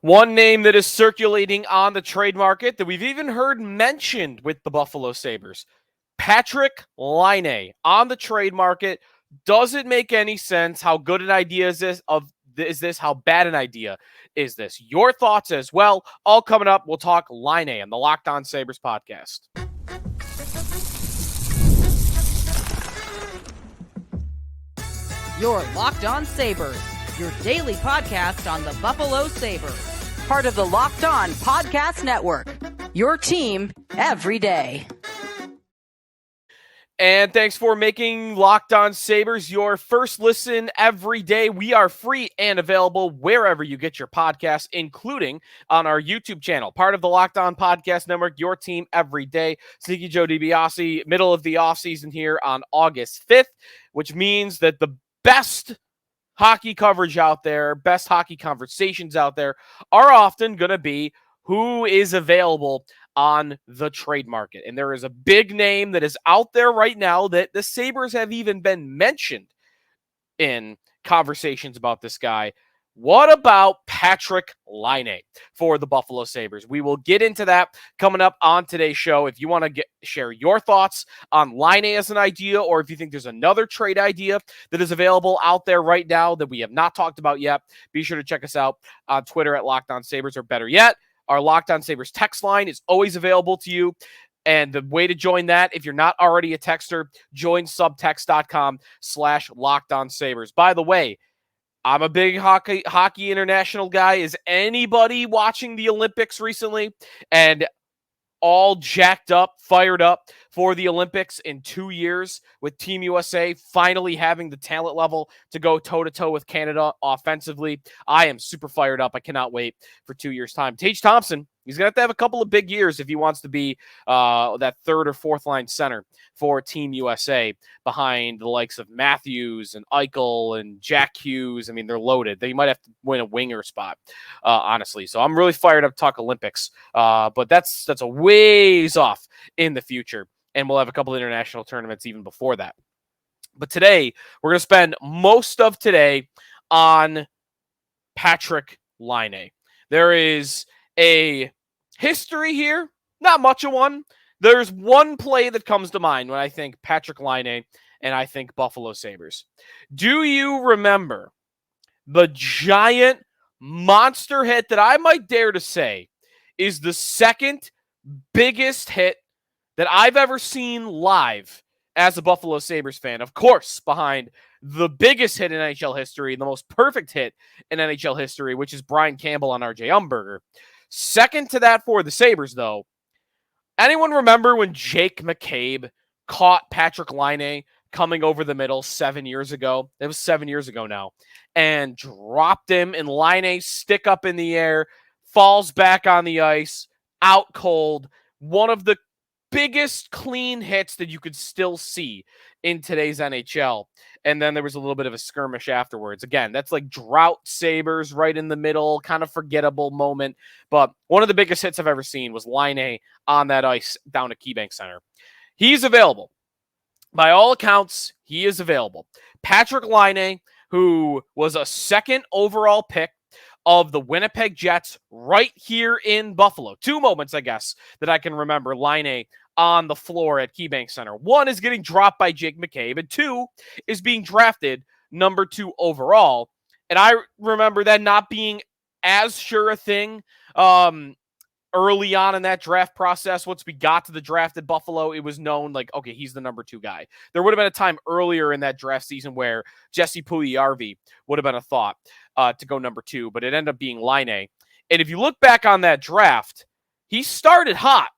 One name that is circulating on the trade market that we've even heard mentioned with the Buffalo Sabres, Patrik Laine on the trade market. Does it make any sense? How good an idea is this? How bad an idea is this? Your thoughts as well. All coming up. We'll talk Laine on the Locked On Sabres podcast. Your Locked On Sabres, your daily podcast on the Buffalo Sabres. Part of the Locked On Podcast Network, your team every day. And thanks for making Locked On Sabres your first listen every day. We are free and available wherever you get your podcasts, including on our YouTube channel. Part of the Locked On Podcast Network, your team every day. Sneaky Joe DiBiase, middle of the offseason here on August 5th, which means that the best hockey coverage out there, best hockey conversations out there are often going to be who is available on the trade market. And there is a big name that is out there right now that the Sabres have even been mentioned in conversations about this guy. What about Patrik Laine for the Buffalo Sabres? We will get into that coming up on today's show. If you want to share your thoughts on Laine as an idea, or if you think there's another trade idea that is available out there right now that we have not talked about yet, be sure to check us out on Twitter at Locked On Sabres, or better yet, our Locked On Sabres text line is always available to you. And the way to join that, if you're not already a texter, join subtext.com/Locked On Sabres. By the way, I'm a big hockey international guy. Is anybody watching the Olympics recently and all jacked up, fired up for the Olympics in 2 years with Team USA finally having the talent level to go toe-to-toe with Canada offensively? I am super fired up. I cannot wait for 2 years' time. Tage Thompson, he's going to have a couple of big years if he wants to be that third or fourth line center for Team USA behind the likes of Matthews and Eichel and Jack Hughes. I mean, they're loaded. They might have to win a winger spot, honestly. So I'm really fired up to talk Olympics, but that's a ways off in the future, and we'll have a couple of international tournaments even before that. But today, we're going to spend most of today on Patrik Laine. There is a history here, not much of one. There's one play that comes to mind when I think Patrik Laine and I think Buffalo Sabres. Do you remember the giant monster hit that I might dare to say is the second biggest hit that I've ever seen live as a Buffalo Sabres fan? Of course, behind the biggest hit in NHL history, the most perfect hit in NHL history, which is Brian Campbell on RJ Umberger. Second to that for the Sabres, though, anyone remember when Jake McCabe caught Patrik Laine coming over the middle 7 years ago? It was 7 years ago now. And dropped him, and Laine stick up in the air, falls back on the ice, out cold. One of the biggest clean hits that you could still see in today's NHL. And then there was a little bit of a skirmish afterwards. Again, that's like drought Sabres right in the middle, kind of forgettable moment. But one of the biggest hits I've ever seen was Laine on that ice down at KeyBank Center. He's available. By all accounts, he is available. Patrik Laine, who was a second overall pick of the Winnipeg Jets right here in Buffalo. Two moments, I guess, that I can remember Laine on the floor at KeyBank Center. One is getting dropped by Jake McCabe, and two is being drafted number 2 overall. And I remember that not being as sure a thing early on in that draft process. Once we got to the draft at Buffalo, it was known like, okay, he's the number 2 guy. There would have been a time earlier in that draft season where Jesse Puljujarvi would have been a thought to go number 2, but it ended up being Laine. And if you look back on that draft, he started hot.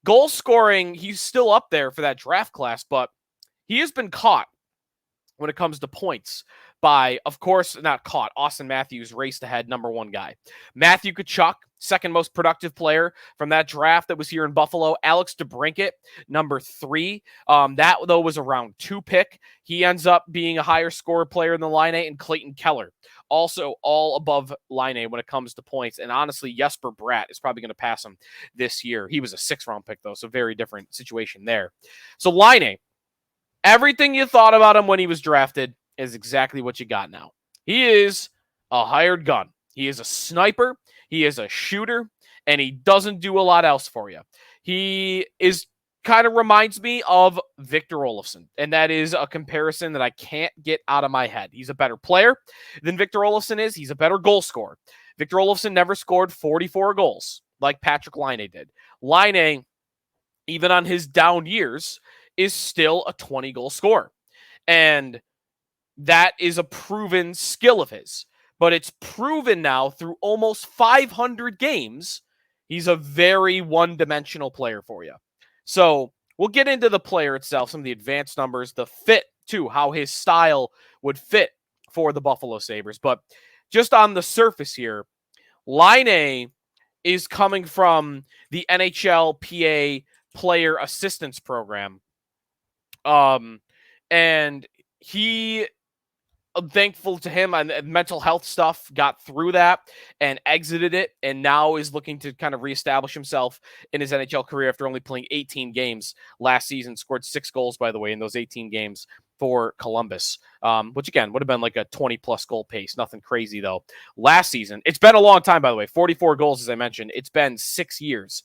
Goal scoring, he's still up there for that draft class, but he has been caught when it comes to points by, of course, not caught. Austin Matthews raced ahead, number 1 guy. Matthew Tkachuk, second most productive player from that draft that was here in Buffalo. Alex DeBrincat, number 3. That, though, was a round 2 pick. He ends up being a higher scorer player than Laine, and Clayton Keller, also all above Laine when it comes to points. And honestly, Jesper Bratt is probably going to pass him this year. He was a 6th-round pick, though, so very different situation there. So Laine, everything you thought about him when he was drafted is exactly what you got now. He is a hired gun. He is a sniper, he is a shooter, and he doesn't do a lot else for you. He is kind of reminds me of Victor Olofsson, and that is a comparison that I can't get out of my head. He's a better player than Victor Olofsson is. He's a better goal scorer. Victor Olofsson never scored 44 goals like Patrik Laine did. Laine, even on his down years, is still a 20-goal scorer. And that is a proven skill of his. But it's proven now through almost 500 games, he's a very one-dimensional player for you. So we'll get into the player itself, some of the advanced numbers, the fit too, how his style would fit for the Buffalo Sabres. But just on the surface here, Laine is coming from the NHLPA Player Assistance Program. And he, thankful to him, and mental health stuff, got through that and exited it, and now is looking to kind of reestablish himself in his NHL career after only playing 18 games last season. Scored 6 goals, by the way, in those 18 games for Columbus, which again would have been like a 20-plus goal pace. Nothing crazy, though. Last season, it's been a long time, by the way, 44 goals, as I mentioned. It's been 6 years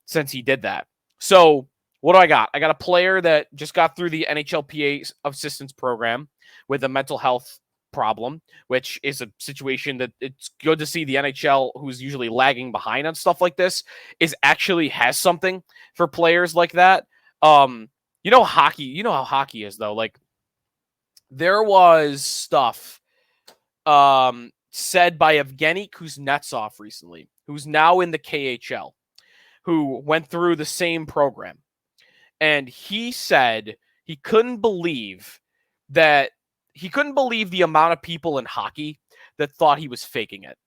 since he did that. So what do I got? I got a player that just got through the NHLPA assistance program with a mental health problem, which is a situation that it's good to see the NHL, who's usually lagging behind on stuff like this, is actually has something for players like that. Hockey, you know how hockey is, though. Like, there was stuff said by Evgeny Kuznetsov recently, who's now in the KHL, who went through the same program. And he said he couldn't believe the amount of people in hockey that thought he was faking it.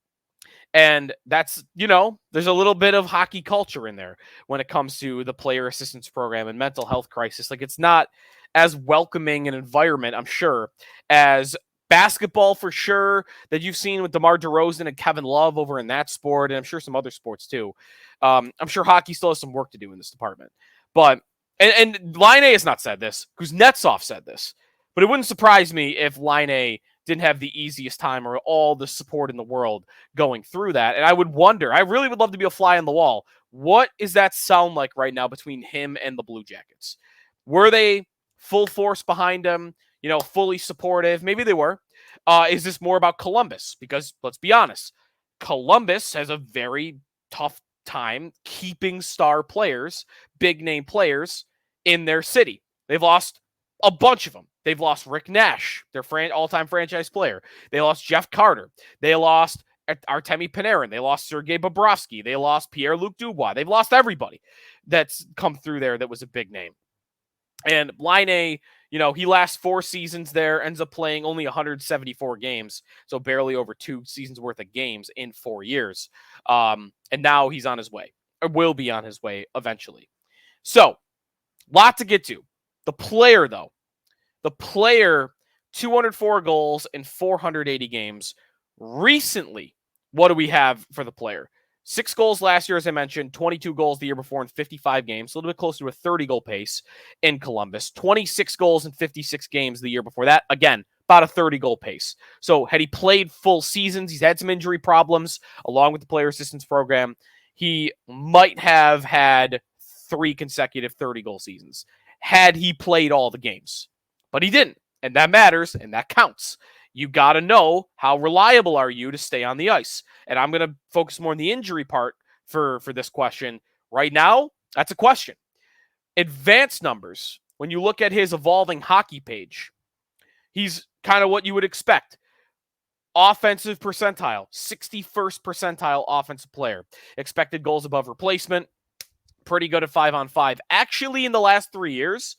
And that's, there's a little bit of hockey culture in there when it comes to the player assistance program and mental health crisis. Like, it's not as welcoming an environment, I'm sure, as basketball, for sure, that you've seen with DeMar DeRozan and Kevin Love over in that sport, and I'm sure some other sports too. I'm sure hockey still has some work to do in this department. But, and Laine has not said this, Kuznetsov said this, but it wouldn't surprise me if Laine didn't have the easiest time or all the support in the world going through that. And I would wonder, I really would love to be a fly on the wall. What does that sound like right now between him and the Blue Jackets? Were they full force behind him, fully supportive? Maybe they were. Is this more about Columbus? Because let's be honest, Columbus has a very tough time keeping star players, big name players in their city. They've lost a bunch of them. They've lost Rick Nash, their all-time franchise player. They lost Jeff Carter. They lost Artemi Panarin. They lost Sergei Bobrovsky. They lost Pierre-Luc Dubois. They've lost everybody that's come through there that was a big name. And Laine, he lasts 4 seasons there, ends up playing only 174 games, so barely over 2 seasons worth of games in 4 years. And now he's on his way, or will be on his way eventually. So, lot to get to. The player, though. The player, 204 goals in 480 games. Recently, what do we have for the player? 6 goals last year, as I mentioned, 22 goals the year before in 55 games, a little bit closer to a 30-goal pace in Columbus. 26 goals in 56 games the year before that. Again, about a 30-goal pace. So had he played full seasons, he's had some injury problems along with the player assistance program. He might have had 3 consecutive 30-goal seasons had he played all the games. But he didn't, and that matters, and that counts. You got to know how reliable are you to stay on the ice. And I'm going to focus more on the injury part for this question. Right now, that's a question. Advanced numbers, when you look at his evolving hockey page, he's kind of what you would expect. Offensive percentile, 61st percentile offensive player. Expected goals above replacement, pretty good at 5-on-5. Actually, in the last 3 years,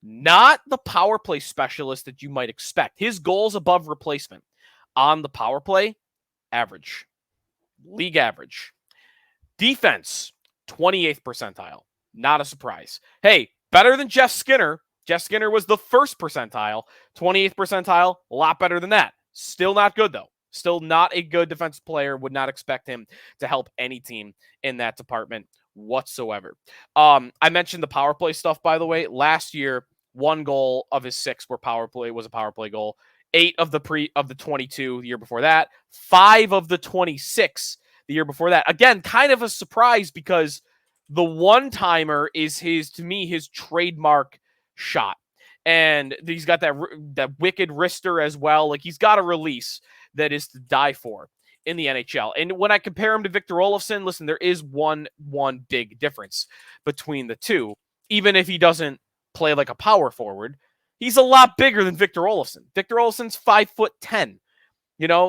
not the power play specialist that you might expect. His goals above replacement on the power play, average. League average. Defense, 28th percentile. Not a surprise. Hey, better than Jeff Skinner. Jeff Skinner was the 1st percentile. 28th percentile, a lot better than that. Still not good, though. Still not a good defensive player. Would not expect him to help any team in that department whatsoever. I mentioned the power play stuff, by the way. Last year, 1 goal of his 6 was a power play goal. 8 of the 22 the year before that, 5 of the 26 the year before that. Again, kind of a surprise because the one-timer is his trademark shot. And he's got that wicked wrister as well. Like, he's got a release that is to die for in the NHL. And when I compare him to Victor Olofsson, listen, there is one big difference between the two. Even if he doesn't play like a power forward, he's a lot bigger than Victor Olofsson. Victor Olofsson's 5'10",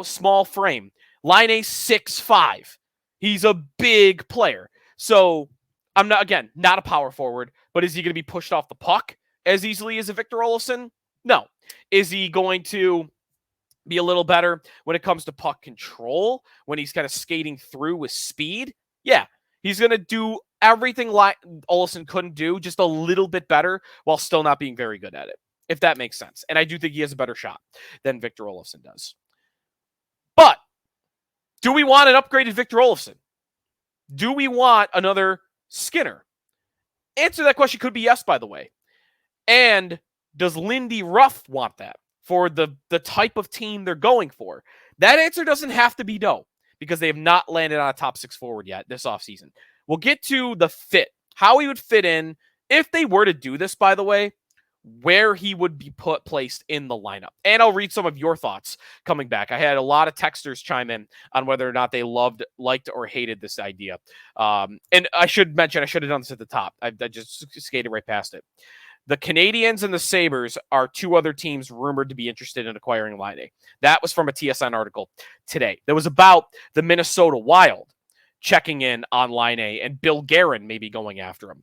small frame. Laine 6'5". He's a big player. So I'm not a power forward, but is he going to be pushed off the puck as easily as a Victor Olofsson? No. Is he going to be a little better when it comes to puck control, when he's kind of skating through with speed? Yeah. He's going to do everything like Olofsson couldn't do, just a little bit better while still not being very good at it, if that makes sense. And I do think he has a better shot than Victor Olofsson does. But do we want an upgraded Victor Olofsson? Do we want another Skinner? Answer to that question could be yes, by the way. And does Lindy Ruff want that for the type of team they're going for? That answer doesn't have to be no, because they have not landed on a top 6 forward yet this offseason. We'll get to the fit, how he would fit in if they were to do this, by the way, where he would be placed in the lineup. And I'll read some of your thoughts coming back. I had a lot of texters chime in on whether or not they liked, or hated this idea. And I should mention, I should have done this at the top. I just skated right past it. The Canadiens and the Sabres are two other teams rumored to be interested in acquiring Laine. That was from a TSN article today. That was about the Minnesota Wild checking in on Laine and Bill Guerin maybe going after him.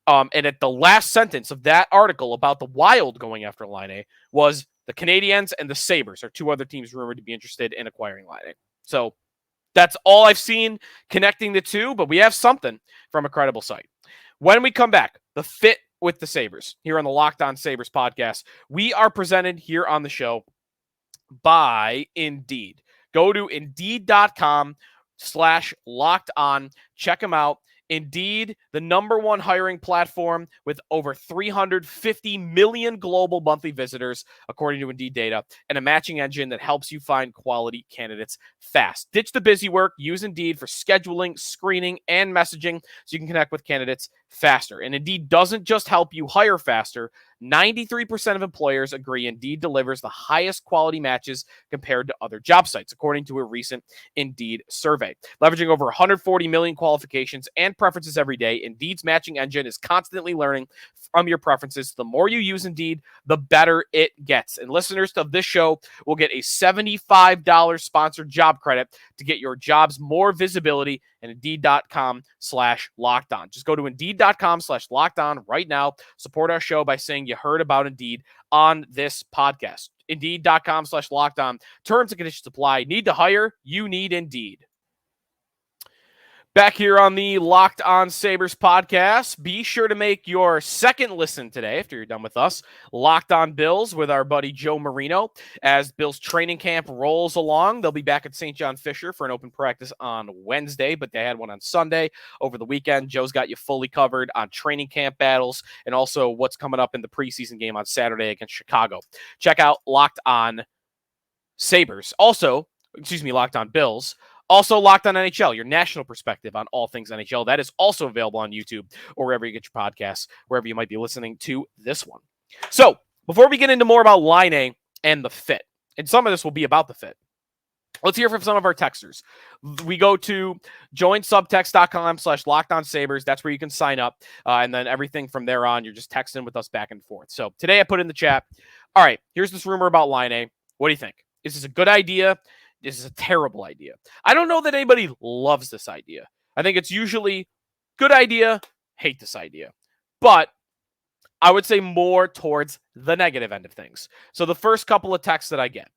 And at the last sentence of that article about the Wild going after Laine was the Canadiens and the Sabres are two other teams rumored to be interested in acquiring Laine. So that's all I've seen connecting the two, but we have something from a credible site. When we come back, the fit with the Sabres here on the Locked On Sabres podcast. We are presented here on the show by Indeed. Go to Indeed.com/lockedon. Check them out. Indeed, the #1 hiring platform with over 350 million global monthly visitors, according to Indeed data, and a matching engine that helps you find quality candidates fast. Ditch the busy work. Use Indeed for scheduling, screening, and messaging so you can connect with candidates faster. And Indeed doesn't just help you hire faster. 93% of employers agree Indeed delivers the highest quality matches compared to other job sites, according to a recent Indeed survey. Leveraging over 140 million qualifications and preferences every day, Indeed's matching engine is constantly learning from your preferences. The more you use Indeed, the better it gets. And listeners of this show will get a $75 sponsored job credit to get your jobs more visibility at Indeed.com/lockedon. Just go to Indeed.com/lockedon right now. Support our show by saying you heard about Indeed on this podcast. Indeed.com/lockedon. Terms and conditions apply. Need to hire? You need Indeed. Back here on the Locked On Sabres podcast, be sure to make your second listen today, after you're done with us, Locked On Bills with our buddy Joe Marino. As Bills training camp rolls along, they'll be back at St. John Fisher for an open practice on Wednesday, but they had one on Sunday. Over the weekend, Joe's got you fully covered on training camp battles and also what's coming up in the preseason game on Saturday against Chicago. Check out Locked On Sabres. Locked On Bills. Also, Locked On NHL, your national perspective on all things NHL. That is also available on YouTube or wherever you get your podcasts, wherever you might be listening to this one. So, before we get into more about Laine and the fit, and some of this will be about the fit, let's hear from some of our texters. We go to joinsubtext.com/lockedonsabres. That's where you can sign up. And then everything from there on, you're just texting with us back and forth. So, today I put in the chat, all right, here's this rumor about Laine. What do you think? Is this a good idea? This is a terrible idea. I don't know that anybody loves this idea. I think it's usually good idea, hate this idea. But I would say more towards the negative end of things. So the first couple of texts that I get.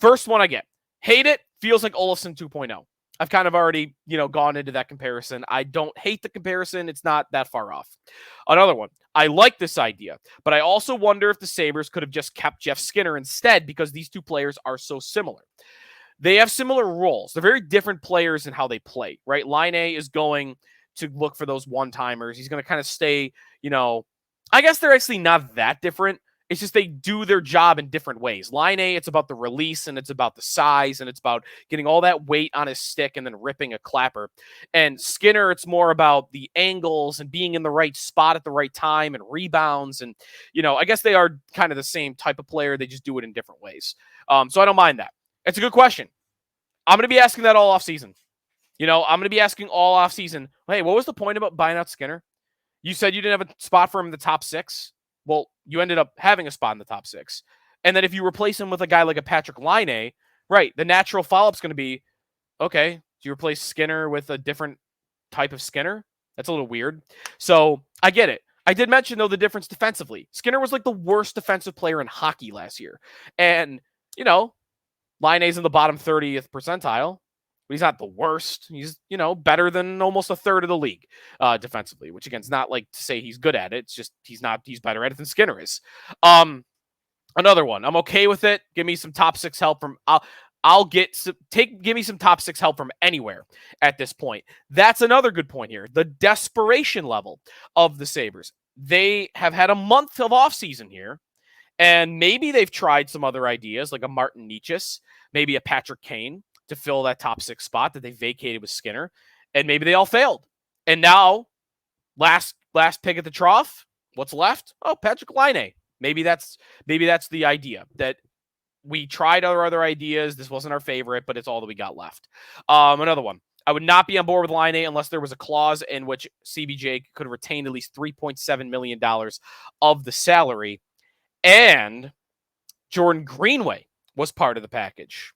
First one I get, hate it, feels like Olofsson 2.0. I've kind of already, gone into that comparison. I don't hate the comparison. It's not that far off. Another one, I like this idea, but I also wonder if the Sabres could have just kept Jeff Skinner instead because these two players are so similar. They have similar roles. They're very different players in how they play, right? Laine is going to look for those one-timers. He's going to kind of stay, I guess they're actually not that different. It's just they do their job in different ways. Laine, it's about the release, and it's about the size, and it's about getting all that weight on his stick and then ripping a clapper. And Skinner, it's more about the angles and being in the right spot at the right time and rebounds. And, I guess they are kind of the same type of player. They just do it in different ways. So I don't mind that. It's a good question. I'm going to be asking that all offseason. I'm going to be asking all offseason, hey, what was the point about buying out Skinner? You said you didn't have a spot for him in the top 6. Well, you ended up having a spot in the top 6. And then if you replace him with a guy like a Patrik Laine, right, the natural follow-up is going to be, okay, do you replace Skinner with a different type of Skinner? That's a little weird. So I get it. I did mention, though, the difference defensively. Skinner was like the worst defensive player in hockey last year. And, Laine's in the bottom 30th percentile. But he's not the worst. He's, better than almost a third of the league defensively, which again is not like to say he's good at it. It's just he's better at it than Skinner is. Another one. I'm okay with it. Give me some top 6 help from give me some top 6 help from anywhere at this point. That's another good point here. The desperation level of the Sabres. They have had a month of offseason here. And maybe they've tried some other ideas like a Martin Necas, maybe a Patrik Laine, to fill that top 6 spot that they vacated with Skinner, and maybe they all failed. And now, last pick at the trough, what's left? Oh, Patrik Laine. Maybe that's the idea, that we tried other ideas. This wasn't our favorite, but it's all that we got left. Another one. I would not be on board with Laine unless there was a clause in which CBJ could retain at least $3.7 million of the salary, and Jordan Greenway was part of the package.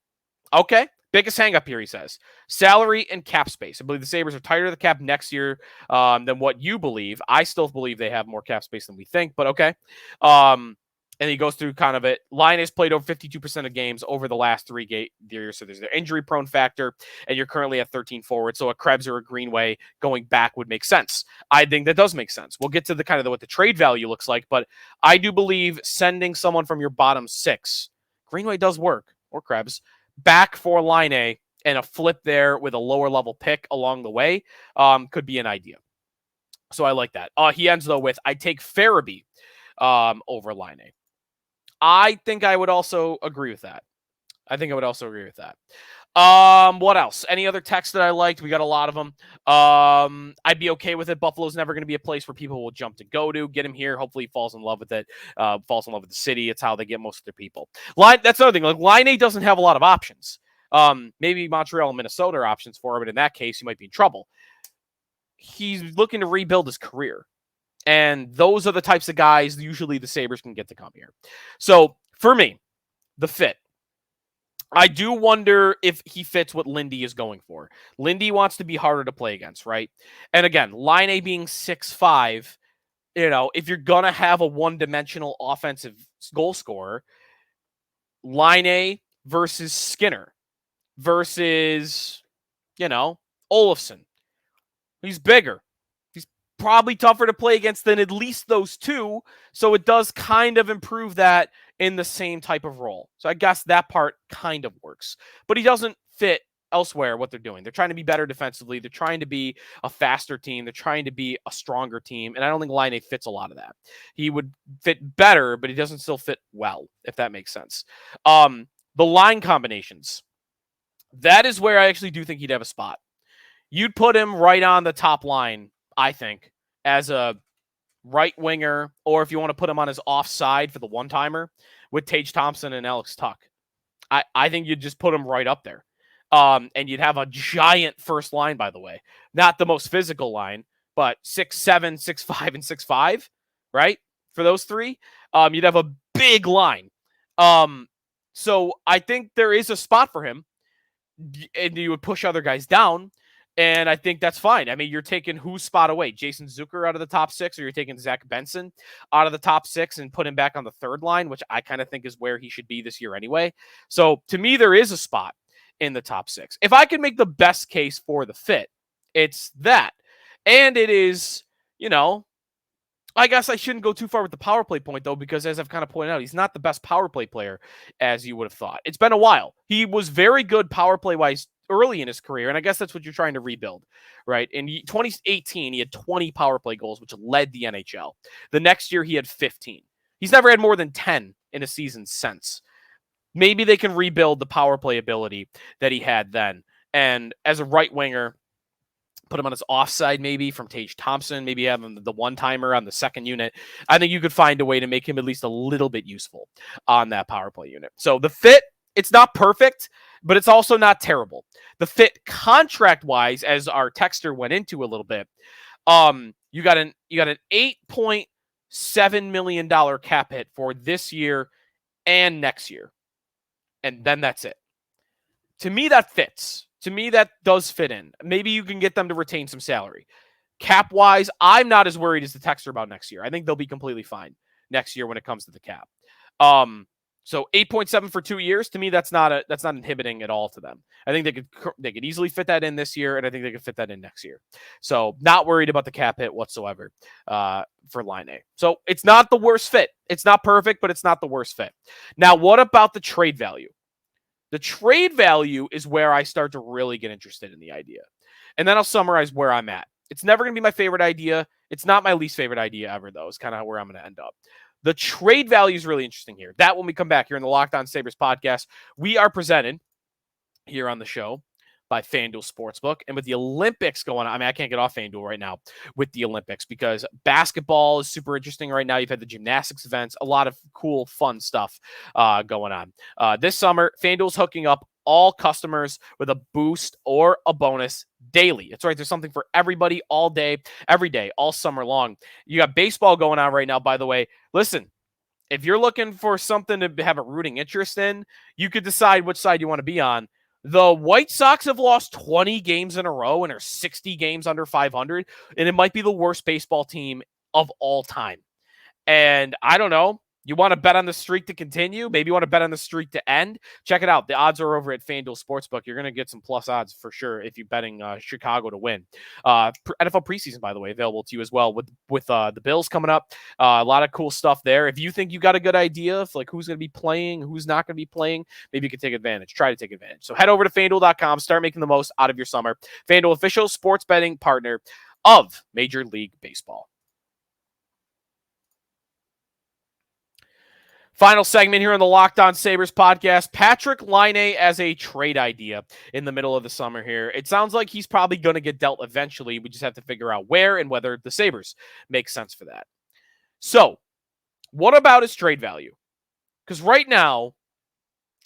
Okay. Biggest hang up here, he says. Salary and cap space. I believe the Sabres are tighter to the cap next year than what you believe. I still believe they have more cap space than we think, but okay. And he goes through kind of it. Laine has played over 52% of games over the last 3 years, so there's the injury-prone factor, and you're currently at 13 forward, so a Krebs or a Greenway going back would make sense. I think that does make sense. We'll get to the kind of what the trade value looks like, but I do believe sending someone from your bottom 6, Greenway does work, or Krebs, back for Laine and a flip there with a lower level pick along the way could be an idea. So I like that. He ends though with, I take Farabee over Laine. I think I would also agree with that. What else? Any other texts that I liked? We got a lot of them. I'd be okay with it. Buffalo's never going to be a place where people will jump to go to. Get him here. Hopefully he falls in love with it. Falls in love with the city. It's how they get most of their people. That's another thing. Like Laine doesn't have a lot of options. Maybe Montreal and Minnesota are options for him, but in that case, he might be in trouble. He's looking to rebuild his career. And those are the types of guys usually the Sabres can get to come here. So for me, the fit. I do wonder if he fits what Lindy is going for. Lindy wants to be harder to play against, right? And again, Laine being 6'5", if you're going to have a one-dimensional offensive goal scorer, Laine versus Skinner versus, Olofsson. He's bigger. He's probably tougher to play against than at least those two, so it does kind of improve that in the same type of role. So I guess that part kind of works. But he doesn't fit elsewhere what they're doing. They're trying to be better defensively. They're trying to be a faster team. They're trying to be a stronger team. And I don't think Laine fits a lot of that. He would fit better, but he doesn't still fit well, if that makes sense. The line combinations. That is where I actually do think he'd have a spot. You'd put him right on the top line, I think, as a right winger, or if you want to put him on his offside for the one-timer with Tage Thompson and Alex Tuck. I think you'd just put him right up there. And you'd have a giant first line, by the way. Not the most physical line, but 6'7", 6'5", and 6'5", right? For those three, you'd have a big line. So I think there is a spot for him, and you would push other guys down. And I think that's fine. I mean, you're taking whose spot away? Jason Zucker out of the top 6, or you're taking Zach Benson out of the top 6 and put him back on the third line, which I kind of think is where he should be this year anyway. So to me, there is a spot in the top 6. If I could make the best case for the fit, it's that. And it is, I guess I shouldn't go too far with the power play point, though, because as I've kind of pointed out, he's not the best power play player as you would have thought. It's been a while. He was very good power play-wise early in his career, and I guess that's what you're trying to rebuild, right? In 2018, he had 20 power play goals, which led the NHL. The next year, he had 15. He's never had more than 10 in a season since. Maybe they can rebuild the power play ability that he had then. And as a right winger, put him on his offside maybe from Tage Thompson, maybe have him the one-timer on the second unit. I think you could find a way to make him at least a little bit useful on that power play unit. So the fit, it's not perfect, but it's also not terrible. The fit contract-wise, as our texter went into a little bit, you got an $8.7 million cap hit for this year and next year. And then that's it. To me, that fits. To me, that does fit in. Maybe you can get them to retain some salary. Cap-wise, I'm not as worried as the texter about next year. I think they'll be completely fine next year when it comes to the cap. So 8.7 for 2 years, to me, that's not inhibiting at all to them. I think they could easily fit that in this year, and I think they could fit that in next year. So not worried about the cap hit whatsoever for Laine. So it's not the worst fit. It's not perfect, but it's not the worst fit. Now, what about the trade value? The trade value is where I start to really get interested in the idea. And then I'll summarize where I'm at. It's never going to be my favorite idea. It's not my least favorite idea ever, though. It's kind of where I'm going to end up. The trade value is really interesting here. That when we come back here in the Locked On Sabres podcast, we are presented here on the show by FanDuel Sportsbook. And with the Olympics going on, I mean, I can't get off FanDuel right now with the Olympics because basketball is super interesting right now. You've had the gymnastics events, a lot of cool, fun stuff going on. This summer, FanDuel's hooking up all customers with a boost or a bonus daily. That's right. There's something for everybody all day, every day, all summer long. You got baseball going on right now, by the way. Listen, if you're looking for something to have a rooting interest in, you could decide which side you want to be on. The White Sox have lost 20 games in a row and are 60 games under 500, and it might be the worst baseball team of all time. And I don't know. You want to bet on the streak to continue? Maybe you want to bet on the streak to end? Check it out. The odds are over at FanDuel Sportsbook. You're going to get some plus odds for sure if you're betting Chicago to win. NFL preseason, by the way, available to you as well with the Bills coming up. A lot of cool stuff there. If you think you got a good idea of like who's going to be playing, who's not going to be playing, maybe you can take advantage. Try to take advantage. So head over to FanDuel.com. Start making the most out of your summer. FanDuel, official sports betting partner of Major League Baseball. Final segment here on the Locked On Sabres podcast. Patrik Laine as a trade idea in the middle of the summer here. It sounds like he's probably going to get dealt eventually. We just have to figure out where and whether the Sabres make sense for that. So, what about his trade value? Because right now,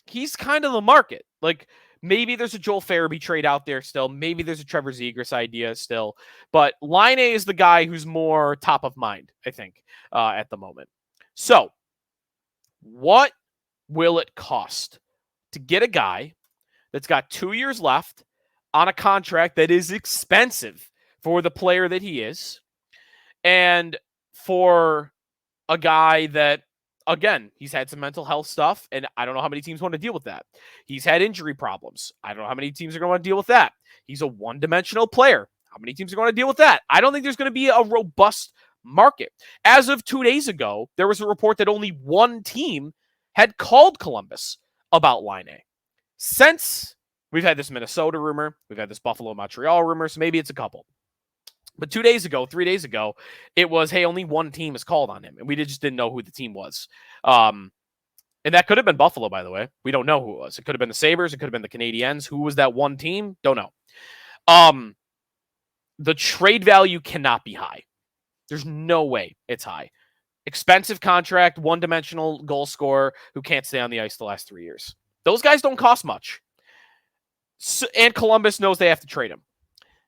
he's kind of the market. Like, maybe there's a Joel Farabee trade out there still. Maybe there's a Trevor Zegras idea still. But Laine is the guy who's more top of mind, I think, at the moment. So, what will it cost to get a guy that's got 2 years left on a contract that is expensive for the player that he is, and for a guy that, again, he's had some mental health stuff, and I don't know how many teams want to deal with that. He's had injury problems. I don't know how many teams are going to want to deal with that. He's a one-dimensional player. How many teams are going to deal with that? I don't think there's going to be a robust market. As of 2 days ago, there was a report that only one team had called Columbus about Laine. Since we've had this Minnesota rumor, we've had this Buffalo-Montreal rumor, so maybe it's a couple. But 3 days ago, it was, hey, only one team has called on him, and we just didn't know who the team was. And that could have been Buffalo, by the way. We don't know who it was. It could have been the Sabres. It could have been the Canadiens. Who was that one team? Don't know. The trade value cannot be high. There's no way it's high. Expensive contract, one-dimensional goal scorer who can't stay on the ice the last 3 years. Those guys don't cost much. So, and Columbus knows they have to trade him.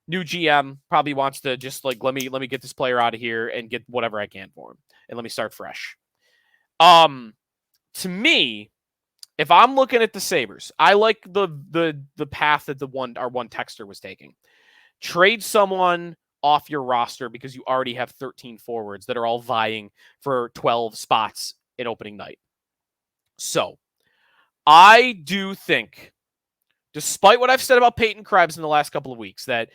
New GM probably wants to just like, let me get this player out of here and get whatever I can for him. And let me start fresh. To me, if I'm looking at the Sabres, I like the path that our one texter was taking. Trade someone off your roster because you already have 13 forwards that are all vying for 12 spots in opening night. So, I do think, despite what I've said about Peyton Krebs in the last couple of weeks, that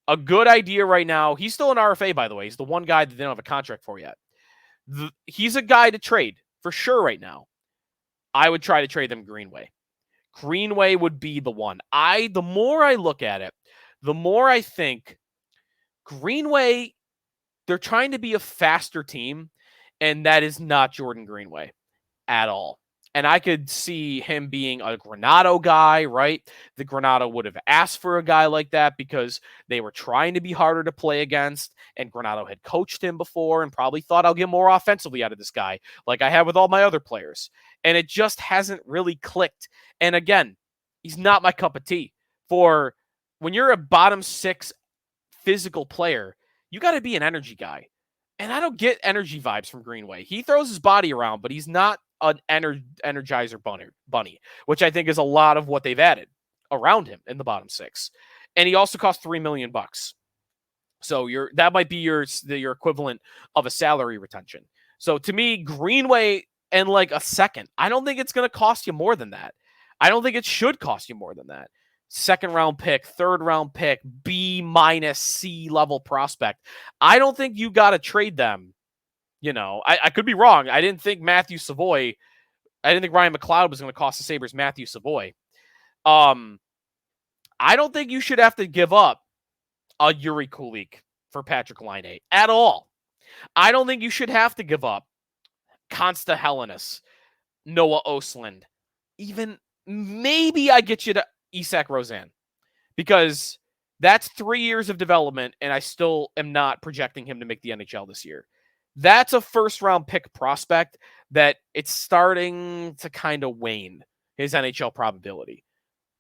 a good idea right now, he's still an RFA, by the way. He's the one guy that they don't have a contract for yet. He's a guy to trade for sure right now. I would try to trade them Greenway. Greenway would be the one. The more I look at it, the more I think Greenway, they're trying to be a faster team, And that is not Jordan Greenway at all. And I could see him being a Granato guy, right? The Granato would have asked for a guy like that because they were trying to be harder to play against, and Granato had coached him before and probably thought I'll get more offensively out of this guy, like I have with all my other players. And it just hasn't really clicked. And again, he's not my cup of tea. For when you're a bottom six physical player, you got to be an energy guy. And I don't get energy vibes from Greenway. He throws his body around, but he's not an energizer bunny, which I think is a lot of what they've added around him in the bottom six. And he also costs $3 million. So that might be your equivalent of a salary retention. So to me, Greenway and like a second, I don't think it's going to cost you more than that. I don't think it should cost you more than that. Second round pick, third round pick, B minus C level prospect. I don't think you got to trade them. You know, I could be wrong. I didn't think Ryan McLeod was going to cost the Sabres Matthew Savoy. I don't think you should have to give up a Yuri Kulik for Patrik Laine at all. I don't think you should have to give up Konsta Helenius, Noah Ostlund. Even maybe I get you to Isak Rosen, because that's 3 years of development, and I still am not projecting him to make the NHL this year. That's a first-round pick prospect that it's starting to kind of wane his NHL probability.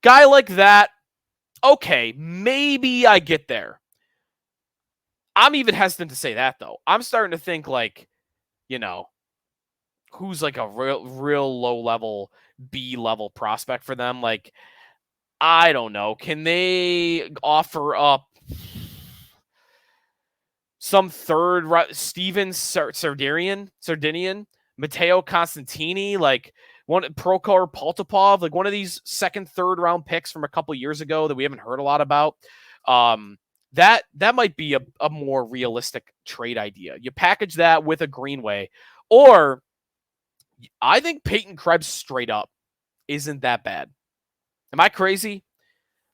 Guy like that, okay, maybe I get there. I'm even hesitant to say that, though. I'm starting to think, like, you know, who's like a real low-level, B-level prospect for them. Like, I don't know. Can they offer up some third Steven Sardinian, Matteo Constantini, like one Prokhor Poltapov, like one of these second, third round picks from a couple years ago that we haven't heard a lot about. That might be a more realistic trade idea. You package that with a Greenway, or I think Peyton Krebs straight up isn't that bad. Am I crazy?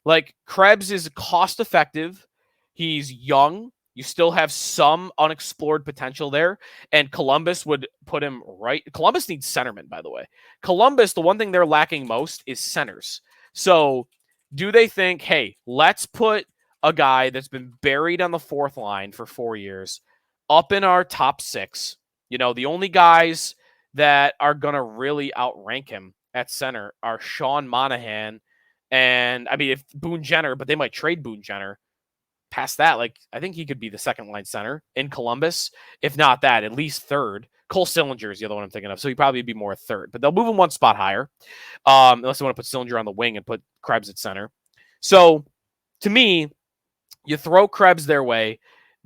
Like, Krebs is cost effective. He's young. You still have some unexplored potential there. And Columbus would put him right. Columbus needs centermen, by the way. Columbus, the one thing they're lacking most is centers. So do they think, hey, let's put a guy that's been buried on the fourth line for 4 years up in our top six? You know, the only guys that are going to really outrank him at center are Sean Monahan and, I mean, if Boone Jenner, but they might trade Boone Jenner. Past that, like, I think he could be the second line center in Columbus. If not that, at least third. Cole Sillinger is the other one I'm thinking of, so he'd probably be more third. But they'll move him one spot higher, unless they want to put Sillinger on the wing and put Krebs at center. So, to me, you throw Krebs their way,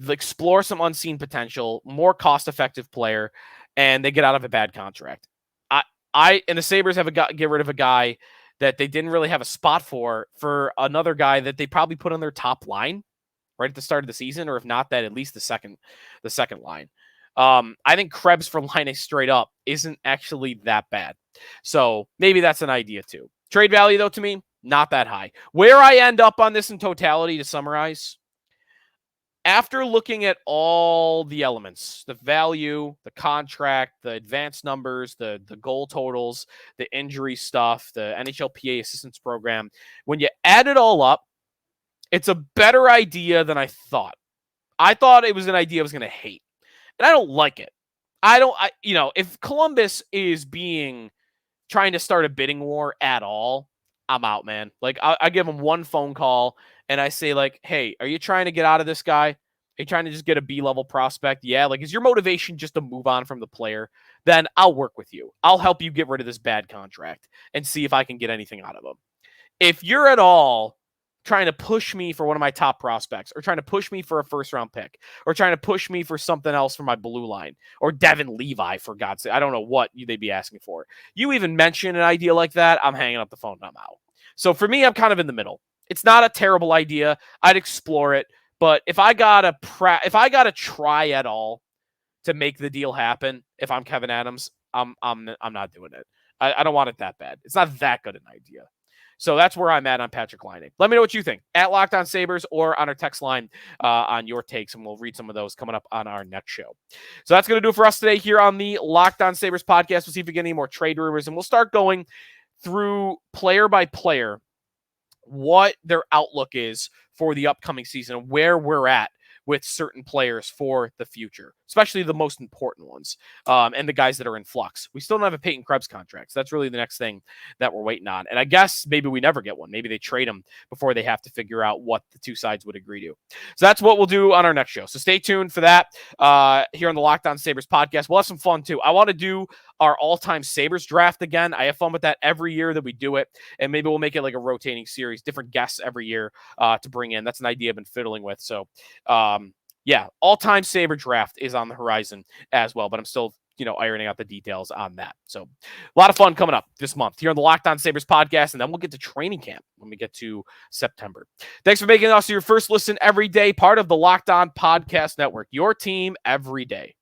explore some unseen potential, more cost-effective player, and they get out of a bad contract. And the Sabres have get rid of a guy that they didn't really have a spot for another guy that they probably put on their top line right at the start of the season, or if not that, at least the second line. I think Krebs for Laine straight up isn't actually that bad. So maybe that's an idea too. Trade value, though, to me, not that high. Where I end up on this in totality, to summarize, after looking at all the elements, the value, the contract, the advanced numbers, the goal totals, the injury stuff, the NHLPA assistance program, when you add it all up, it's a better idea than I thought. I thought it was an idea I was going to hate, and I don't like it. If Columbus is trying to start a bidding war at all, I'm out, man. Like, I give them one phone call and I say, like, hey, are you trying to get out of this guy? Are you trying to just get a B-level prospect? Yeah. Like, is your motivation just to move on from the player? Then I'll work with you. I'll help you get rid of this bad contract and see if I can get anything out of him. If you're at all trying to push me for one of my top prospects, or trying to push me for a first-round pick, or trying to push me for something else for my blue line, or Devin Levi, for God's sake, I don't know what they'd be asking for. You even mention an idea like that, I'm hanging up the phone and I'm out. So for me, I'm kind of in the middle. It's not a terrible idea. I'd explore it, but if I gotta try at all to make the deal happen, if I'm Kevin Adams, I'm not doing it. I don't want it that bad. It's not that good an idea. So that's where I'm at on Patrik Laine. Let me know what you think at Locked On Sabres or on our text line on your takes, and we'll read some of those coming up on our next show. So that's going to do it for us today here on the Locked On Sabres podcast. We'll see if we get any more trade rumors, and we'll start going through player by player what their outlook is for the upcoming season and where we're at with certain players for the future, especially the most important ones, and the guys that are in flux. We still don't have a Peyton Krebs contract, so that's really the next thing that we're waiting on. And I guess maybe we never get one. Maybe they trade him before they have to figure out what the two sides would agree to. So that's what we'll do on our next show. So stay tuned for that here on the Locked On Sabres podcast. We'll have some fun, too. I want to do our all-time Sabres draft again. I have fun with that every year that we do it, and maybe we'll make it like a rotating series, different guests every year to bring in. That's an idea I've been fiddling with. So, yeah, all-time Sabre draft is on the horizon as well, but I'm still, ironing out the details on that. So a lot of fun coming up this month here on the Locked On Sabres podcast, and then we'll get to training camp when we get to September. Thanks for making us your first listen every day, part of the Locked On Podcast Network, your team every day.